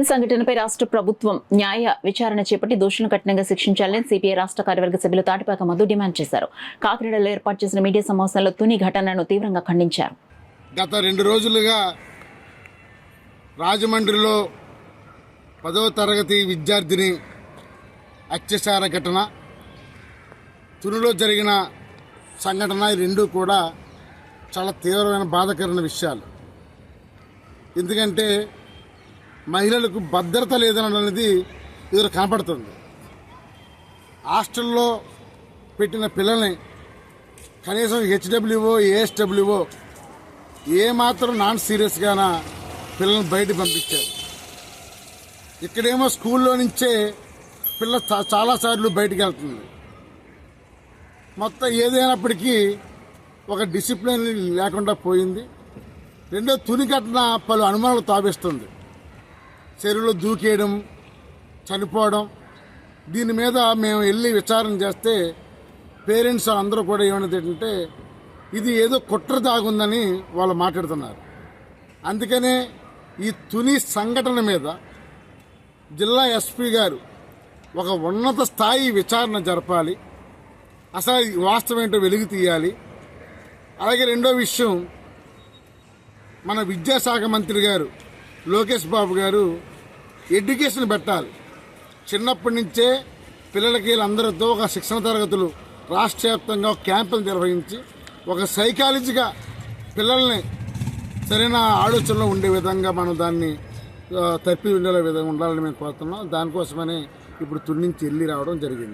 ఈ సంఘటనపై రాష్ట్ర ప్రభుత్వం న్యాయ విచారణ చేపట్టి దోషులను కఠినంగా శిక్షించాలని సిపిఐ రాష్ట్ర కార్యవర్గ సభ్యులు తాటిపాక మధు డిమాండ్ చేశారు. కాకినాడలో ఏర్పాటు చేసిన మీడియా సమావేశంలో తుని ఘటనను తీవ్రంగా ఖండించారు. గత 2 రోజులుగా రాజమండ్రిలో 10వ తరగతి విద్యార్థిని అత్యాచార ఘటన, తునిలో జరిగిన సంఘటన, ఈ రెండు కూడా చాలా తీవ్రమైన బాధాకరమైన విషయాలు. ఎందుకంటే మహిళలకు భద్రత లేదనేది ఇది కనపడుతుంది. హాస్టల్లో పెట్టిన పిల్లల్ని కనీసం హెచ్డబ్ల్యూఓ ఏఎస్డబ్ల్యూఓ ఏమాత్రం నాన్ సీరియస్గాన పిల్లల్ని బయట పంపించారు. ఇక్కడేమో స్కూల్లో నుంచే పిల్ల చాలాసార్లు బయటికి వెళ్తుంది. మొత్తం ఏదైనప్పటికీ ఒక డిసిప్లిన్ లేకుండా పోయింది. రెండో తుని ఘటన పలు అనుమానాలు తావిస్తుంది. చెరువులో దూకేయడం, చనిపోవడం, దీని మీద మేము వెళ్ళి విచారణ చేస్తే పేరెంట్స్ అందరూ కూడా ఏమన్నది ఇది ఏదో కుట్ర దాగుందని వాళ్ళు మాట్లాడుతున్నారు. అందుకనే ఈ తుని సంఘటన మీద జిల్లా ఎస్పీ గారు ఒక ఉన్నత స్థాయి విచారణ జరపాలి. అసలు వాస్తవం ఏంటో వెలుగు తీయాలి. అలాగే రెండో విషయం, మన విద్యాశాఖ మంత్రి గారు లోకేష్ బాబు గారు ఎడ్యుకేషన్ పెట్టాలి. చిన్నప్పటి నుంచే పిల్లలకి వీళ్ళందరితో ఒక శిక్షణ తరగతులు రాష్ట్ర వ్యాప్తంగా క్యాంపులు నిర్వహించి ఒక సైకాలజీగా పిల్లల్ని సరైన ఆలోచనలో ఉండే విధంగా మనం దాన్ని తప్పి ఉండే విధంగా ఉండాలని మేము కోరుతున్నాం. దానికోసమనే ఇప్పుడు తుడి నుంచి వెళ్ళి రావడం జరిగింది.